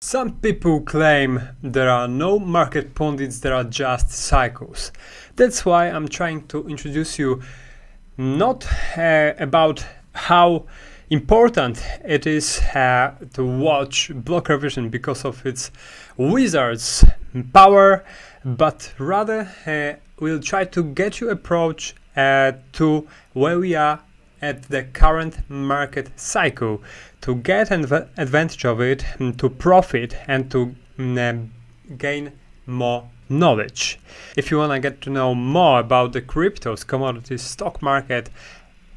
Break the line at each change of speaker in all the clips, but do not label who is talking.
Some people claim there are no market pundits, there are just cycles. That's why I'm trying to introduce you not about how important it is to watch Blockrevision because of its wizard's power, but rather we'll try to get you approach to where we are at the current market cycle, to get an advantage of it, to profit and to gain more knowledge. If you want to get to know more about the cryptos, commodities, stock market,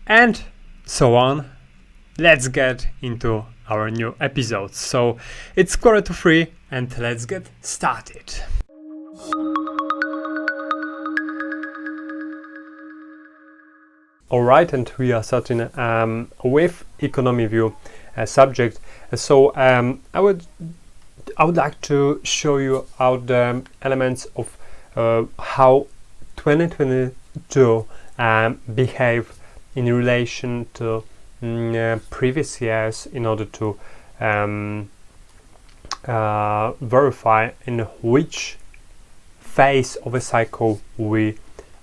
and so on, let's get into our new episodes. So it's 2:45 and let's get started. All right, and we are starting with economy view subject. So I would like to show you out the elements of how 2022 behave in relation to previous years in order to verify in which phase of a cycle we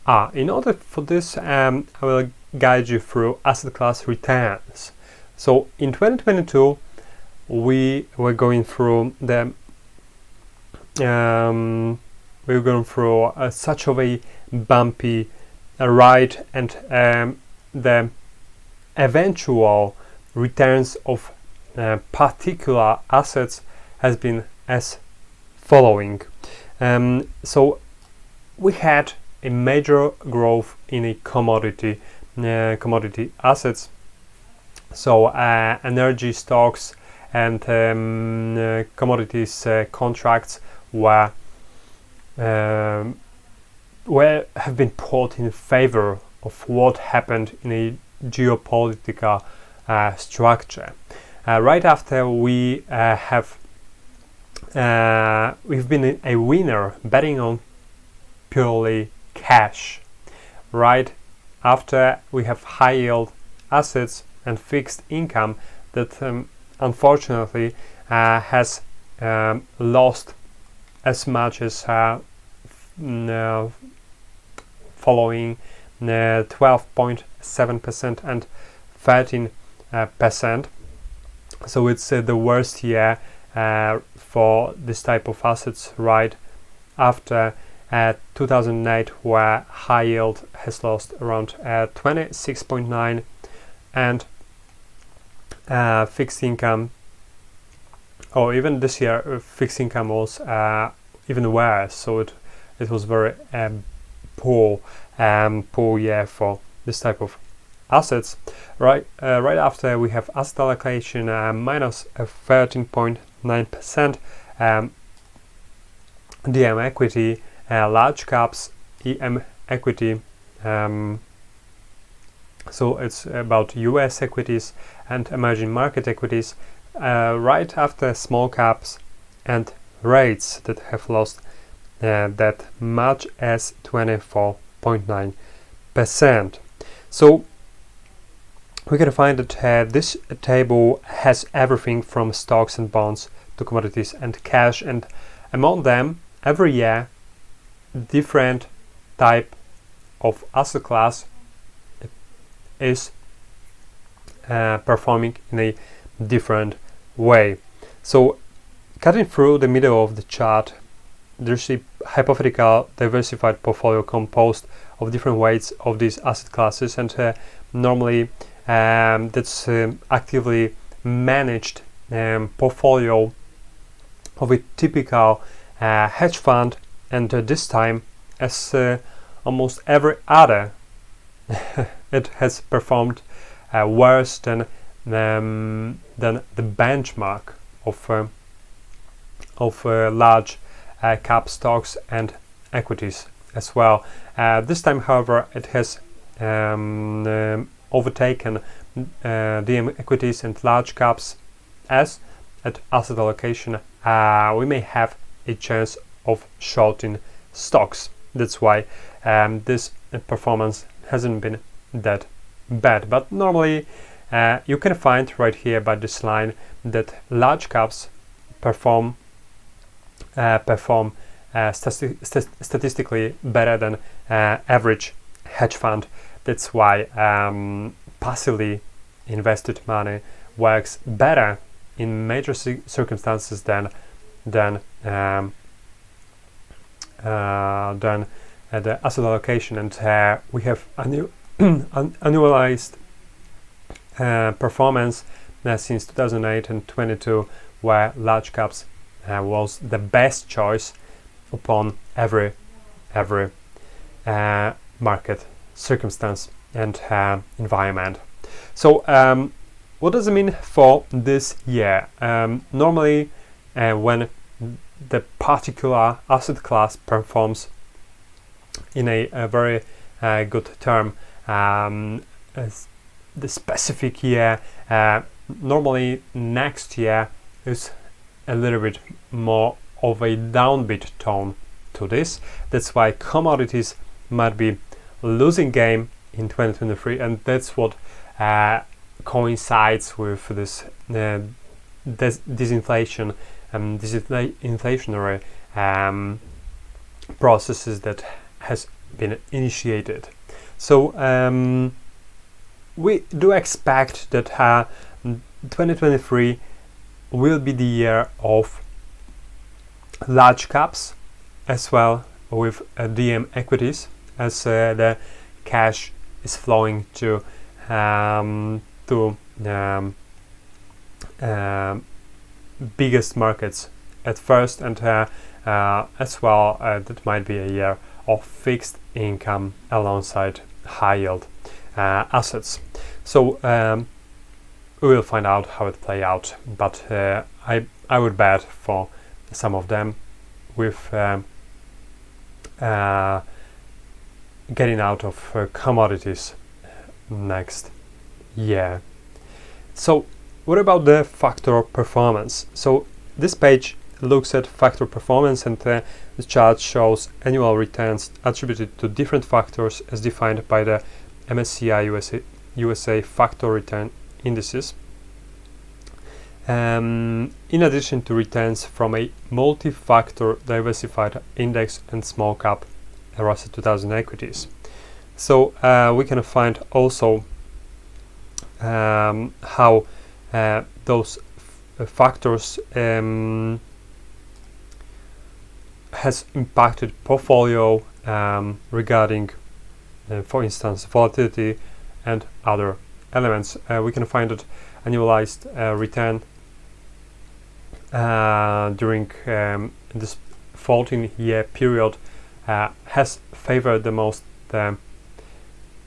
are. In order for this, I will guide you through asset class returns. So in 2022, we were going through the such of a bumpy ride, and the eventual returns of particular assets has been as following. So we had a major growth in a commodity assets. So energy stocks and commodities contracts have been put in favor of what happened in a geopolitical structure. Right after we've been a winner betting on purely cash. Right after we have high yield assets and fixed income that unfortunately has lost as much as following 12.7% and 13%. So it's the worst year for this type of assets right after 2008, where high yield has lost around 26.9 and fixed income, or even this year fixed income was even worse. So it was very poor year for this type of assets. Right after we have asset allocation minus 13.9%, DM equity, large caps, EM equity. So it's about US equities and emerging market equities. Right after small caps and rates that have lost that much as 24.9%. So we can find that this table has everything from stocks and bonds to commodities and cash, and among them every year different type of asset class is performing in a different way. So cutting through the middle of the chart, there's a hypothetical diversified portfolio composed of different weights of these asset classes, and normally that's actively managed portfolio of a typical hedge fund, and this time, as almost every other, it has performed worse than the benchmark of large cap stocks and equities as well. This time, however, it has overtaken DM equities and large caps, as at asset allocation we may have a chance of shorting stocks. That's why this performance hasn't been that bad. But normally you can find right here by this line that large caps statistically better than average hedge fund. That's why passively invested money works better in major circumstances than the asset allocation, and we have annualized performance since 2008 and 22, where large caps was the best choice upon every market circumstance and environment. So what does it mean for this year? Normally when the particular asset class performs in a very good term, the specific year, normally next year is a little bit more of a downbeat tone to this. That's why commodities might be losing game in 2023, and that's what coincides with this disinflation and disinflationary processes that has been initiated. So we do expect that 2023 will be the year of large caps, as well with DM equities, as the cash is flowing to biggest markets at first, and as well that might be a year of fixed income alongside high yield assets. So we will find out how it play out, but I would bet for some of them with getting out of commodities next year. So what about the factor performance? So this page looks at factor performance, and the chart shows annual returns attributed to different factors as defined by the MSCI USA factor return indices, in addition to returns from a multi-factor diversified index and small cap Russell 2000 equities. So we can find also how those factors has impacted portfolio regarding, for instance, volatility and other elements. We can find that annualized return during this 14-year period has favored the most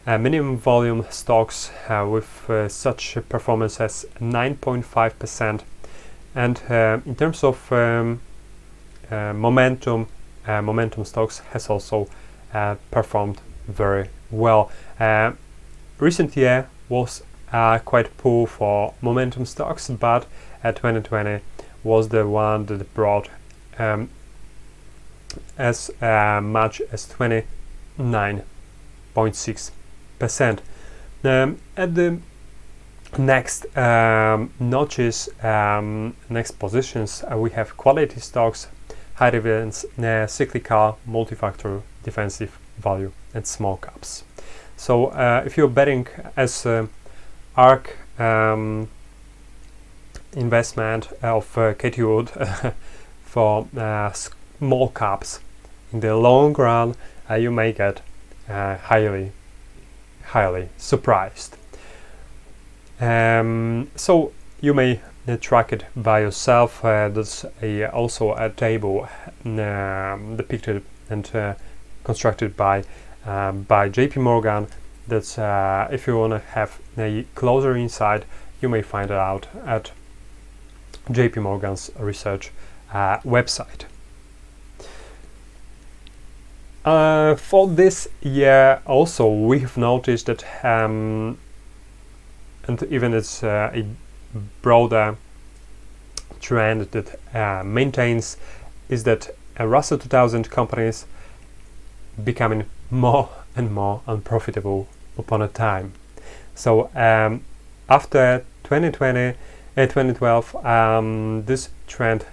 minimum volume stocks with such performance as 9.5%, and in terms of momentum stocks has also performed very well. Recent year was quite poor for momentum stocks, but 2020 was the one that brought as much as 29.6%. At the next notches, next positions, we have quality stocks, high dividends, cyclical, multi-factor, defensive, value, and small caps. So if you're betting as ARK investment of Katie Wood for small caps in the long run, you may get highly surprised. So you may track it by yourself. There's also a table depicted and constructed by JP Morgan. That's if you want to have a closer insight, you may find it out at JP Morgan's research website. For this year also, we have noticed that and even it's a broader trend that maintains, is that Russell 2000 companies becoming more and more unprofitable upon a time. So after 2012, this trend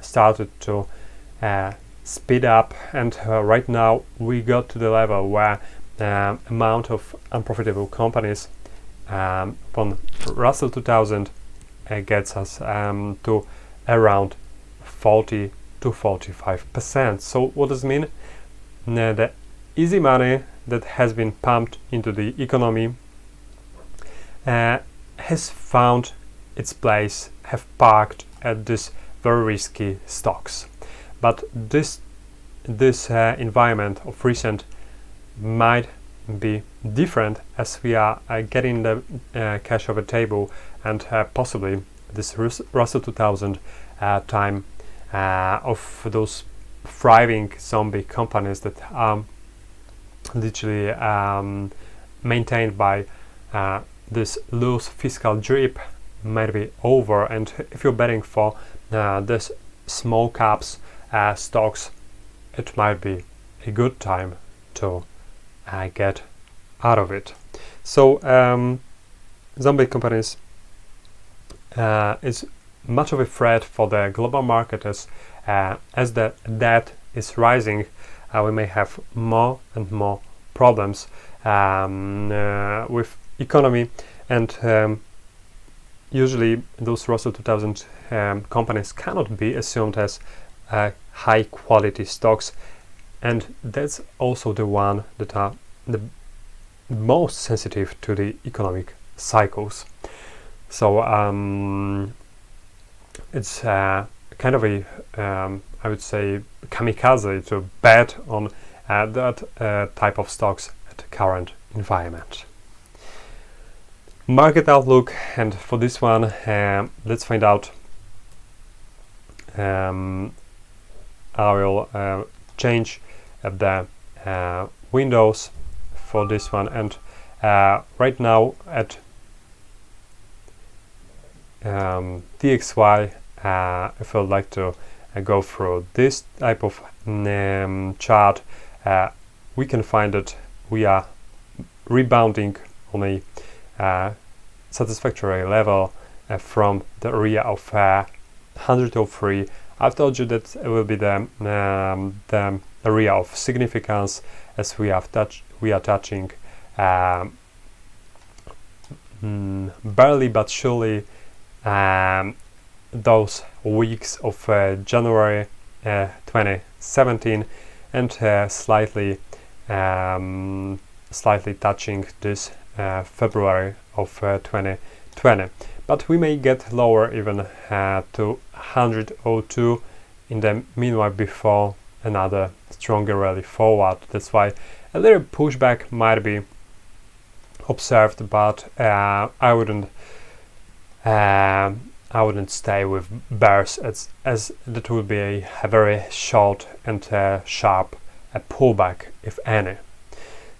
started to speed up, and right now we got to the level where amount of unprofitable companies from Russell 2000 gets us to around 40 to 45%. So what does it mean? The easy money that has been pumped into the economy has found its place, have parked at this very risky stocks. But this environment of recent might be different as we are getting the cash over table, and possibly this Russell 2000 time of those thriving zombie companies that are literally maintained by this loose fiscal drip might be over. And if you're betting for this small caps stocks, it might be a good time to get out of it. So zombie companies is much of a threat for the global market as the debt is rising. We may have more and more problems with economy, and usually those Russell 2000 companies cannot be assumed as high quality stocks, and that's also the one that are the most sensitive to the economic cycles. So it's kind of a I would say kamikaze to bet on that type of stocks at the current environment. Market outlook, and for this one let's find out. I will change the windows for this one, and right now at DXY, if I would like to go through this type of chart, we can find that we are rebounding on a satisfactory level from the area of 103. I've told you that it will be the area of significance, as we are touching barely but surely those weeks of January 2017, and slightly touching this February of 2020. But we may get lower even to 102 in the meanwhile before another stronger rally forward. That's why a little pushback might be observed, but I wouldn't stay with bears, as that would be a very short and sharp pullback, if any.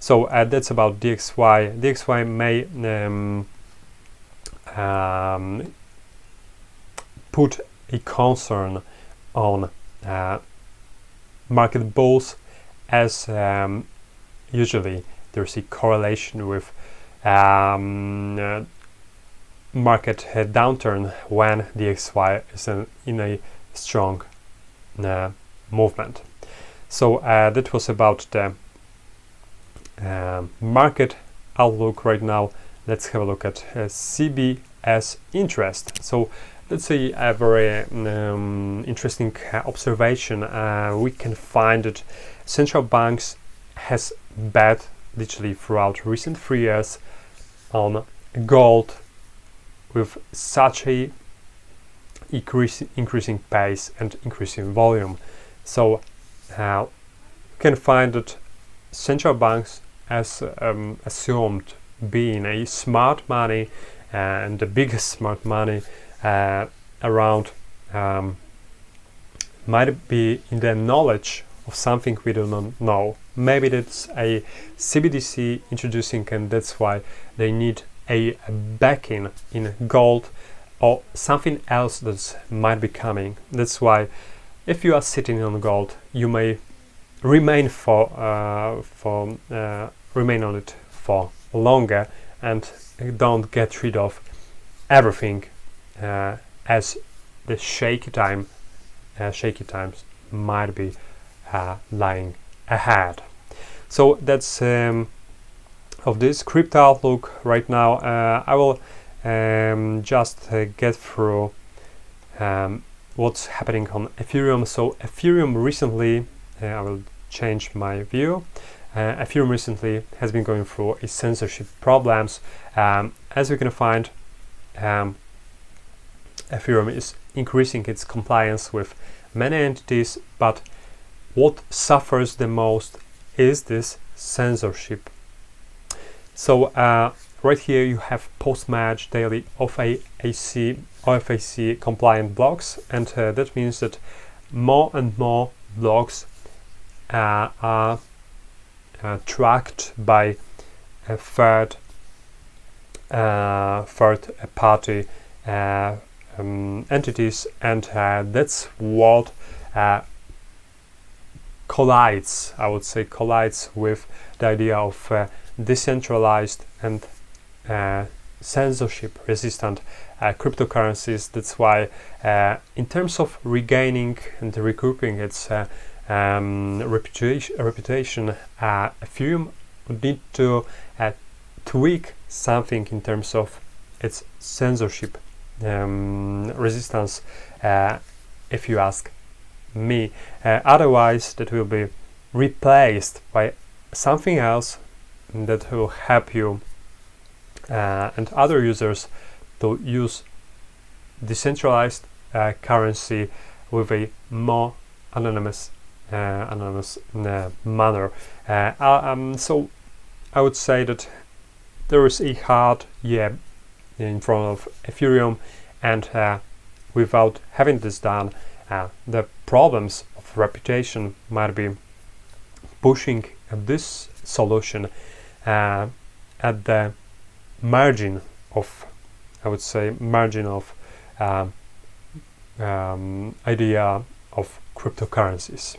So that's about DXY. DXY may put a concern on market bulls, as usually there's a correlation with market downturn when DXY is in a strong movement. So that was about the market outlook. Right now let's have a look at CBS interest. So let's see a very interesting observation. We can find that central banks has bet literally throughout recent 3 years on gold with such a increasing pace and increasing volume. So you can find that central banks as assumed being a smart money, and the biggest smart money around might be in the knowledge of something we do not know. Maybe that's a CBDC introducing, and that's why they need a backing in gold or something else that might be coming. That's why if you are sitting on gold, you may remain remain on it for longer and don't get rid of everything as the shaky time shaky times might be lying ahead. So that's of this crypto outlook right now. I will just get through what's happening on Ethereum. So Ethereum recently, I will change my view. Ethereum recently has been going through a censorship problems. As you can find, Ethereum is increasing its compliance with many entities, but what suffers the most is this censorship. So right here you have post-merge daily OFAC compliant blocks, and that means that more and more blocks are tracked by a third party entities, and that's what collides with the idea of decentralized and censorship resistant cryptocurrencies. That's why in terms of regaining and recouping its reputation, Ethereum would need to tweak something in terms of its censorship resistance, if you ask me. Otherwise, that will be replaced by something else that will help you and other users to use decentralized currency with a more anonymous manner. So I would say that there is a hard year in front of Ethereum, and without having this done, the problems of reputation might be pushing this solution at the margin of, I would say, idea of cryptocurrencies.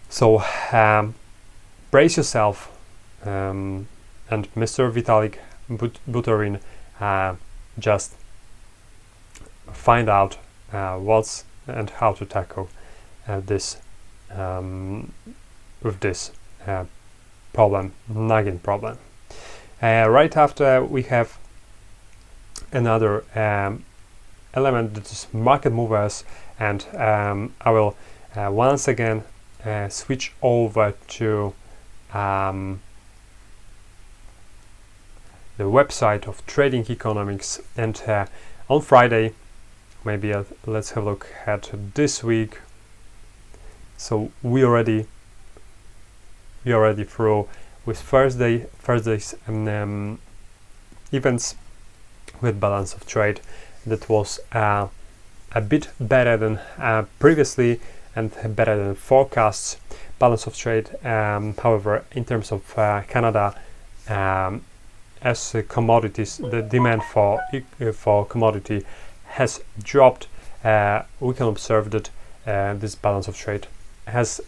So brace yourself, and Mr. Vitalik Buterin just find out what's and how to tackle this with this nagging problem. Right after, we have another element, that is market movers, and I will once again switch over to the website of Trading Economics, and on Friday, maybe let's have a look at this week. So we already through with Thursday's events with balance of trade that was a bit better than previously and better than forecasts. Balance of trade, however, in terms of Canada, as commodities, the demand for commodity has dropped. We can observe that this balance of trade has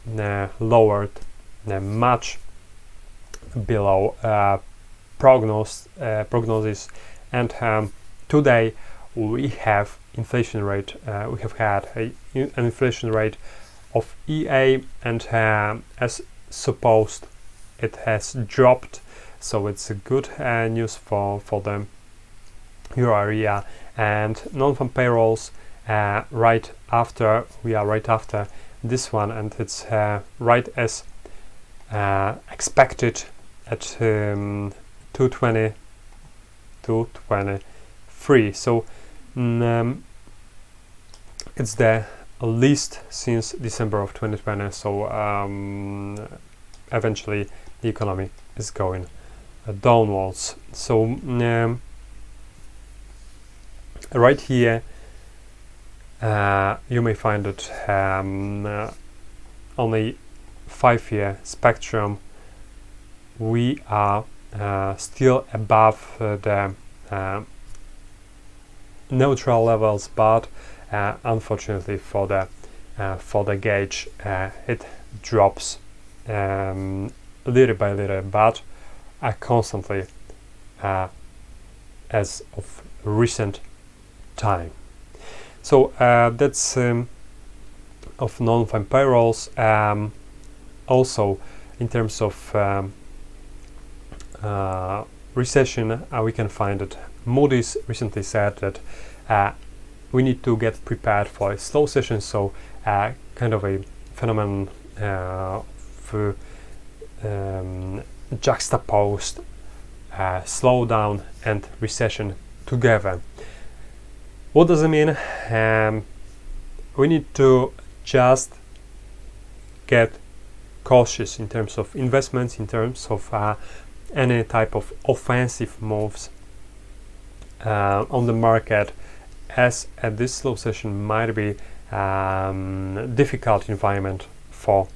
lowered much below prognosis, and today we have inflation rate. We have had an inflation rate of EA, and as supposed, it has dropped. So it's a good news for the euro area. And non-farm payrolls right after this one, and it's right as expected at 223. So it's the least since December of 2020. So eventually the economy is going downwards. So right here you may find that on a 5-year spectrum we are still above the neutral levels, but unfortunately for the gauge it drops little by little, but constantly as of recent time. So that's non-farm payrolls. Also, in terms of recession, we can find that Moody's recently said that we need to get prepared for a slow session, so kind of a phenomenon for juxtaposed slowdown and recession together. What does it mean? We need to just get cautious in terms of investments, in terms of any type of offensive moves on the market, as this slow session might be difficult environment for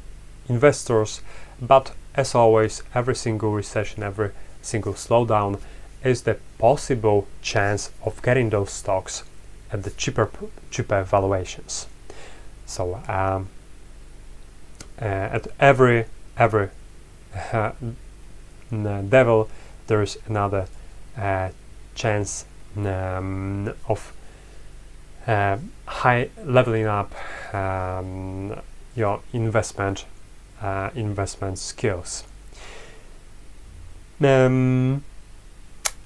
investors. But as always, every single recession, every single slowdown is the possible chance of getting those stocks at the cheaper valuations. So at every devil there is another chance of high leveling up your investment skills.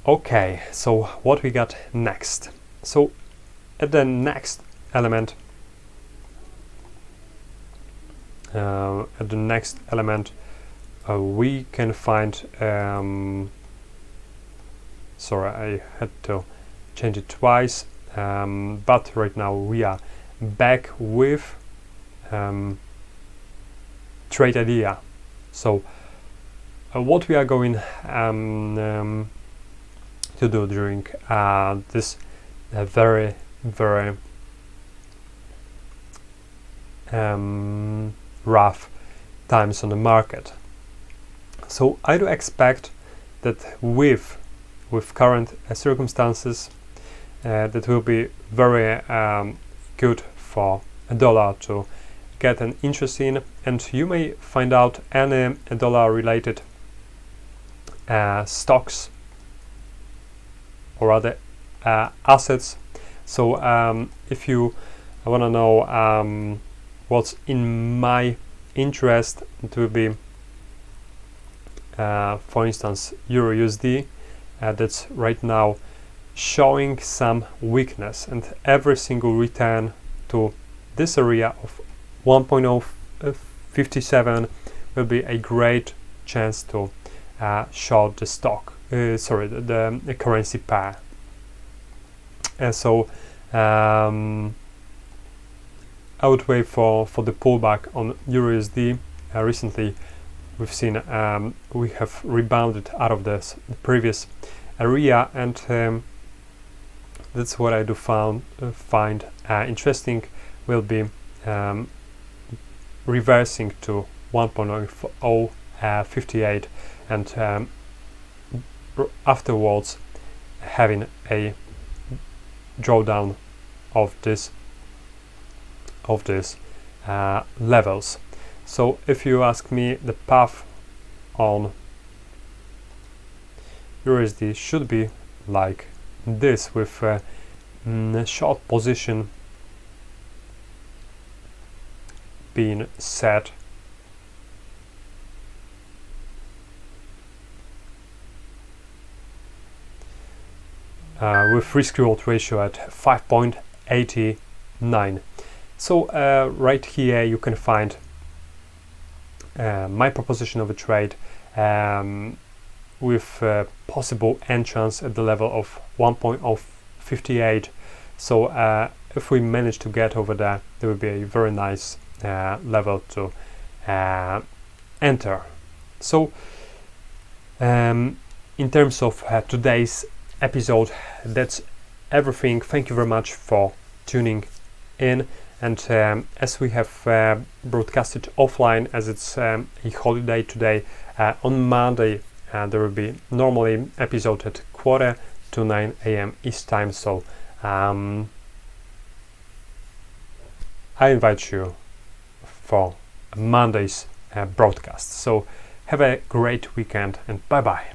Okay, so what we got next? So at the next element, we can find. Sorry, I had to change it twice. But right now we are back with trade idea. So what we are going to do during this very rough times on the market. So I do expect that with current circumstances, that will be very good for a dollar to get an interest in, and you may find out any dollar related stocks or other assets. So if you want to know what's in my interest, it will be for instance Euro USD, that's right now showing some weakness, and every single return to this area of 1.057 will be a great chance to short the stock, the currency pair. And so I would wait for the pullback on Euro USD. Recently we've seen we have rebounded out of the previous area, and that's what I do find interesting, will be reversing to 1.058 and afterwards having a drawdown of this levels. So if you ask me, the path on USD should be like this, with a short position being set with risk reward ratio at 5.89. So right here you can find my proposition of a trade with possible entrance at the level of 1.058. So if we manage to get over there, there will be a very nice level to enter. So in terms of today's episode, that's everything. Thank you very much for tuning in, and as we have broadcasted offline, as it's a holiday today, on Monday there will be normally episode at 8:45 a.m. East time, so I invite you for Monday's broadcast. So have a great weekend, and bye bye.